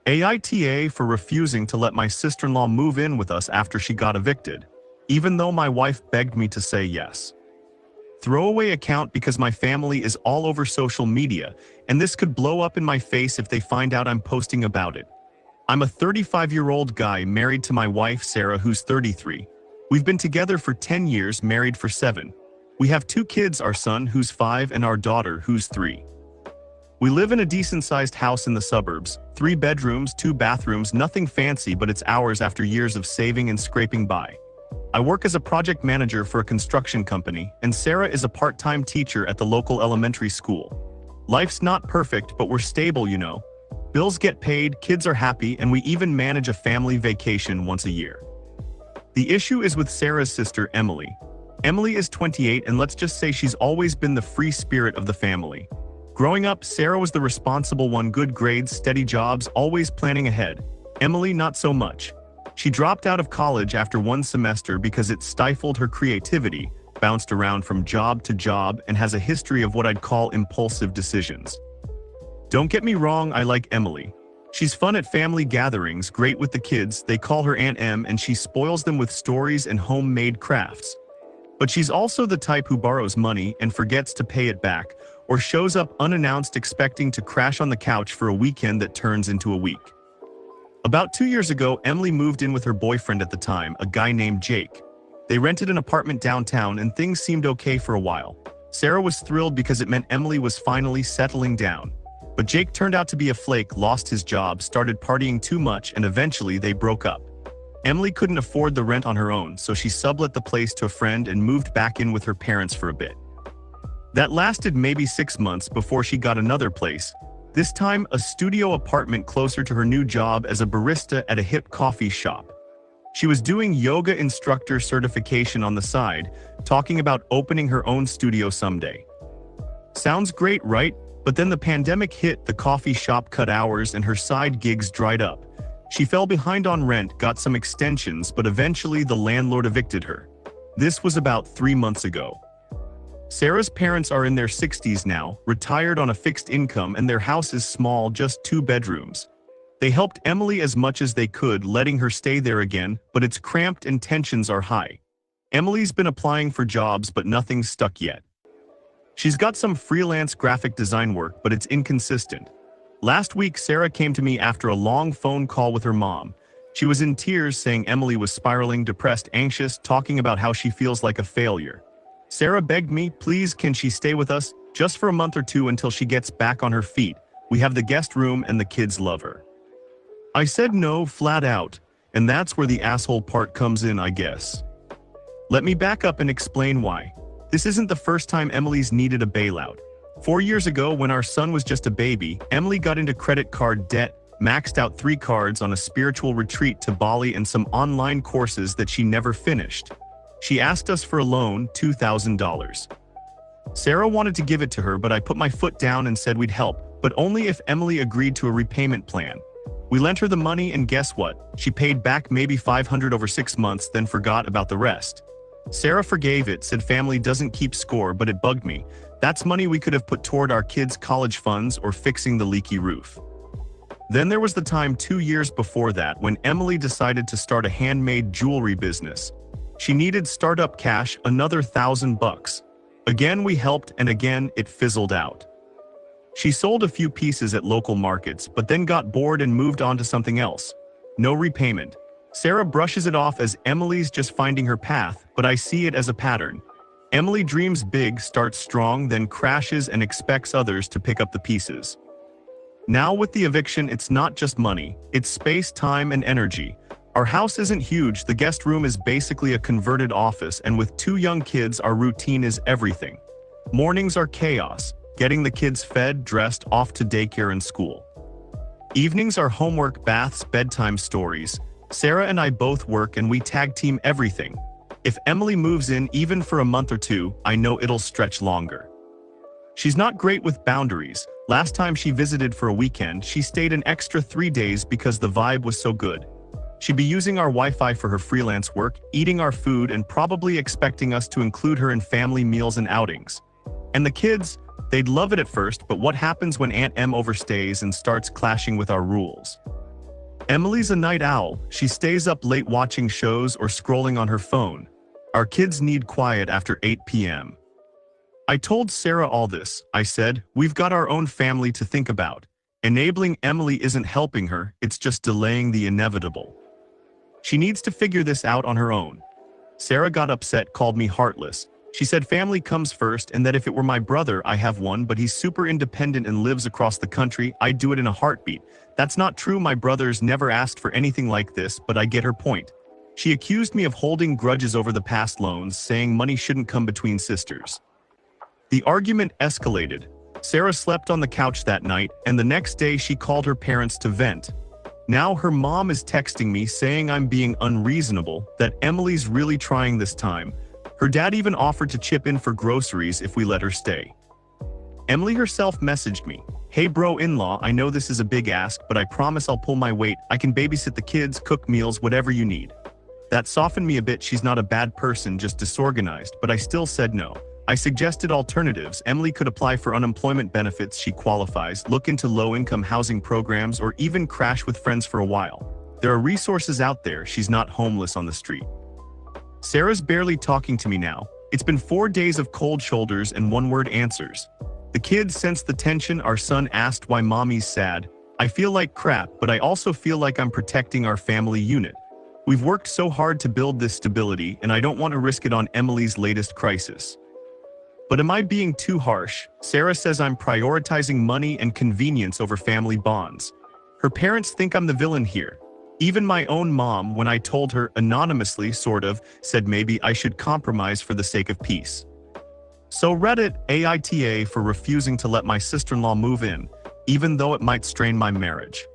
AITA for refusing to let my sister-in-law move in with us after she got evicted, even though my wife begged me to say yes. Throwaway account because my family is all over social media, and this could blow up in my face if they find out I'm posting about it. I'm a 35-year-old guy married to my wife Sarah, who's 33. We've been together for 10 years, married for 7. We have 2 kids, our son who's 5 and our daughter who's 3. We live in a decent-sized house in the suburbs, 3 bedrooms, 2 bathrooms, nothing fancy, but it's ours after years of saving and scraping by. I work as a project manager for a construction company, and Sarah is a part-time teacher at the local elementary school. Life's not perfect, but we're stable, you know. Bills get paid, kids are happy, and we even manage a family vacation once a year. The issue is with Sarah's sister, Emily. Emily is 28, and let's just say she's always been the free spirit of the family. Growing up, Sarah was the responsible one, good grades, steady jobs, always planning ahead. Emily, not so much. She dropped out of college after 1 semester because it stifled her creativity, bounced around from job to job, and has a history of what I'd call impulsive decisions. Don't get me wrong, I like Emily. She's fun at family gatherings, great with the kids, they call her Aunt Em, and she spoils them with stories and homemade crafts. But she's also the type who borrows money and forgets to pay it back, or shows up unannounced expecting to crash on the couch for a weekend that turns into a week. About 2 years ago, Emily moved in with her boyfriend at the time, a guy named Jake. They rented an apartment downtown and things seemed okay for a while. Sarah was thrilled because it meant Emily was finally settling down. But Jake turned out to be a flake, lost his job, started partying too much, and eventually they broke up. Emily couldn't afford the rent on her own, so she sublet the place to a friend and moved back in with her parents for a bit. That lasted maybe 6 months before she got another place, this time a studio apartment closer to her new job as a barista at a hip coffee shop. She was doing yoga instructor certification on the side, talking about opening her own studio someday. Sounds great, right? But then the pandemic hit, the coffee shop cut hours, and her side gigs dried up. She fell behind on rent, got some extensions, but eventually the landlord evicted her. This was about 3 months ago. Sarah's parents are in their 60s now, retired on a fixed income, and their house is small, just 2 bedrooms. They helped Emily as much as they could, letting her stay there again, but it's cramped and tensions are high. Emily's been applying for jobs, but nothing's stuck yet. She's got some freelance graphic design work, but it's inconsistent. Last week, Sarah came to me after a long phone call with her mom. She was in tears, saying Emily was spiraling, depressed, anxious, talking about how she feels like a failure. Sarah begged me, please, can she stay with us, just for a month or 2 until she gets back on her feet? We have the guest room and the kids love her. I said no, flat out, and that's where the asshole part comes in, I guess. Let me back up and explain why. This isn't the first time Emily's needed a bailout. 4 years ago, when our son was just a baby, Emily got into credit card debt, maxed out 3 cards on a spiritual retreat to Bali and some online courses that she never finished. She asked us for a loan, $2,000. Sarah wanted to give it to her, but I put my foot down and said we'd help, but only if Emily agreed to a repayment plan. We lent her the money, and guess what? She paid back maybe $500 over 6 months, then forgot about the rest. Sarah forgave it, said family doesn't keep score, but it bugged me. That's money we could have put toward our kids' college funds or fixing the leaky roof. Then there was the time 2 years before that when Emily decided to start a handmade jewelry business. She needed startup cash, another $1,000. Again we helped, and again it fizzled out. She sold a few pieces at local markets, but then got bored and moved on to something else. No repayment. Sarah brushes it off as Emily's just finding her path, but I see it as a pattern. Emily dreams big, starts strong, then crashes and expects others to pick up the pieces. Now with the eviction, it's not just money, it's space, time, and energy. Our house isn't huge, the guest room is basically a converted office, and with 2 young kids, our routine is everything. Mornings are chaos, getting the kids fed, dressed, off to daycare and school. Evenings are homework, baths, bedtime stories. Sarah and I both work and we tag team everything. If Emily moves in even for a month or 2, I know it'll stretch longer. She's not great with boundaries. Last time she visited for a weekend, she stayed an extra 3 days because the vibe was so good. She'd be using our Wi-Fi for her freelance work, eating our food, and probably expecting us to include her in family meals and outings. And the kids, they'd love it at first, but what happens when Aunt Em overstays and starts clashing with our rules? Emily's a night owl. She stays up late watching shows or scrolling on her phone. Our kids need quiet after 8 p.m. I told Sarah all this. I said, we've got our own family to think about. Enabling Emily isn't helping her, it's just delaying the inevitable. She needs to figure this out on her own. Sarah got upset, called me heartless. She said family comes first and that if it were my brother, I have one, but he's super independent and lives across the country, I'd do it in a heartbeat. That's not true, my brothers never asked for anything like this, but I get her point. She accused me of holding grudges over the past loans, saying money shouldn't come between sisters. The argument escalated. Sarah slept on the couch that night, and the next day she called her parents to vent. Now her mom is texting me saying I'm being unreasonable, that Emily's really trying this time. Her dad even offered to chip in for groceries if we let her stay. Emily herself messaged me, "Hey bro-in-law, I know this is a big ask, but I promise I'll pull my weight. I can babysit the kids, cook meals, whatever you need." That softened me a bit. She's not a bad person, just disorganized, but I still said no. I suggested alternatives. Emily could apply for unemployment benefits, she qualifies, look into low-income housing programs, or even crash with friends for a while. There are resources out there. She's not homeless on the street. Sarah's barely talking to me now. It's been 4 days of cold shoulders and one-word answers. The kids sensed the tension. Our son asked why mommy's sad. I feel like crap, but I also feel like I'm protecting our family unit. We've worked so hard to build this stability, and I don't want to risk it on Emily's latest crisis. But am I being too harsh? Sarah says I'm prioritizing money and convenience over family bonds. Her parents think I'm the villain here. Even my own mom, when I told her, anonymously sort of, said maybe I should compromise for the sake of peace. So Reddit, AITA for refusing to let my sister-in-law move in, even though it might strain my marriage.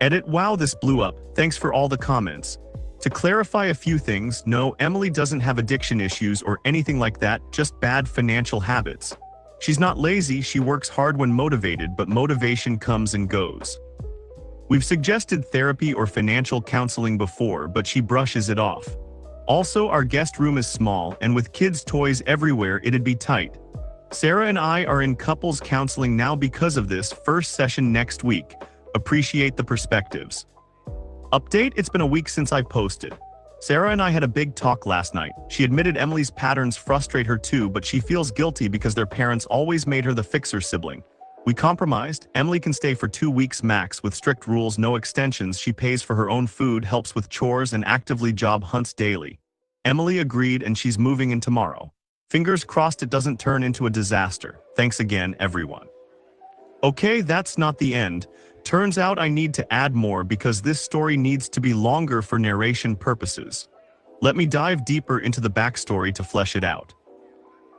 Edit, wow, this blew up. Thanks for all the comments. To clarify a few things, no, Emily doesn't have addiction issues or anything like that, just bad financial habits. She's not lazy, she works hard when motivated, but motivation comes and goes. We've suggested therapy or financial counseling before, but she brushes it off. Also, our guest room is small, and with kids' toys everywhere, it'd be tight. Sarah and I are in couples counseling now because of this, first session next week. Appreciate the perspectives. Update, it's been a week since I posted. Sarah and I had a big talk last night. She admitted Emily's patterns frustrate her too, but she feels guilty because their parents always made her the fixer sibling. We compromised. Emily can stay for 2 weeks max with strict rules, no extensions. She pays for her own food, helps with chores, and actively job hunts daily. Emily agreed, and she's moving in tomorrow. Fingers crossed it doesn't turn into a disaster. Thanks again, everyone. Okay, that's not the end. Turns out I need to add more because this story needs to be longer for narration purposes. Let me dive deeper into the backstory to flesh it out.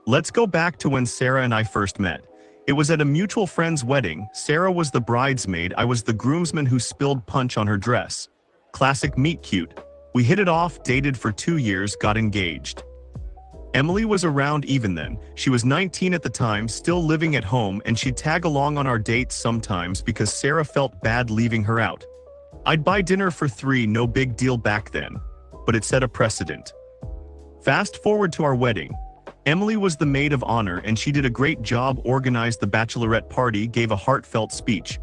Let's go back to when Sarah and I first met. It was at a mutual friend's wedding. Sarah was the bridesmaid, I was the groomsman who spilled punch on her dress. Classic meet cute. We hit it off, dated for 2 years, got engaged. Emily was around even then. She was 19 at the time, still living at home, and she'd tag along on our dates sometimes because Sarah felt bad leaving her out. I'd buy dinner for 3, no big deal back then. But it set a precedent. Fast forward to our wedding. Emily was the maid of honor and she did a great job, organized the bachelorette party, gave a heartfelt speech.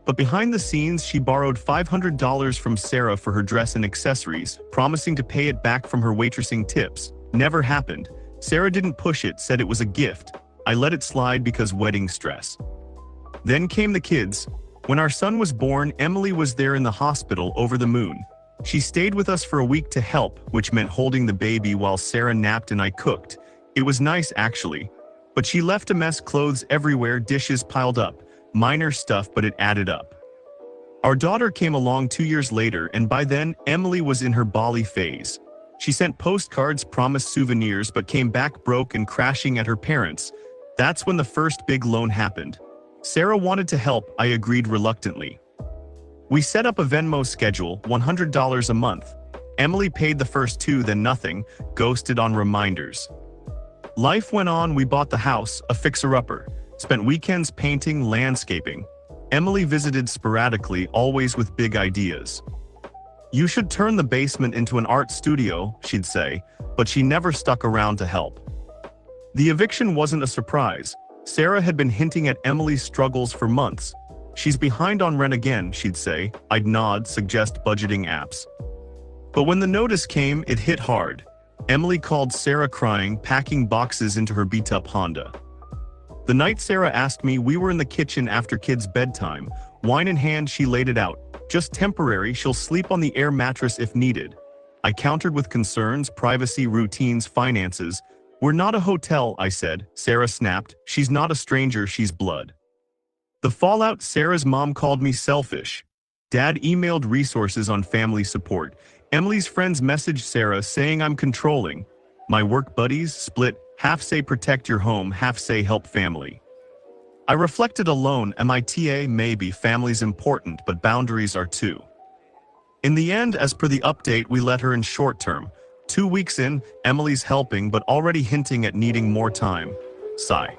But behind the scenes, she borrowed $500 from Sarah for her dress and accessories, promising to pay it back from her waitressing tips. Never happened. Sarah didn't push it, said it was a gift. I let it slide because wedding stress. Then came the kids. When our son was born, Emily was there in the hospital, over the moon. She stayed with us for a week to help, which meant holding the baby while Sarah napped and I cooked. It was nice actually. But she left a mess, clothes everywhere, dishes piled up. Minor stuff, but it added up. Our daughter came along 2 years later, and by then, Emily was in her Bali phase. She sent postcards, promised souvenirs, but came back broke and crashing at her parents'. That's when the first big loan happened. Sarah wanted to help, I agreed reluctantly. We set up a Venmo schedule, $100 a month. Emily paid the first 2, then nothing, ghosted on reminders. Life went on, we bought the house, a fixer-upper. Spent weekends painting, landscaping. Emily visited sporadically, always with big ideas. You should turn the basement into an art studio, she'd say, but she never stuck around to help. The eviction wasn't a surprise. Sarah had been hinting at Emily's struggles for months. She's behind on rent again, she'd say. I'd nod, suggest budgeting apps. But when the notice came, it hit hard. Emily called Sarah crying, packing boxes into her beat-up Honda. The night Sarah asked me, we were in the kitchen after kids' bedtime. Wine in hand, she laid it out. Just temporary, she'll sleep on the air mattress if needed. I countered with concerns, privacy, routines, finances. We're not a hotel, I said. Sarah snapped. She's not a stranger, she's blood. The fallout, Sarah's mom called me selfish. Dad emailed resources on family support. Emily's friends messaged Sarah saying I'm controlling. My work buddies split, half say protect your home, half say help family. I reflected alone, MITA maybe family's important, but boundaries are too. In the end, as per the update, we let her in short term. 2 weeks in, Emily's helping but already hinting at needing more time. Sigh.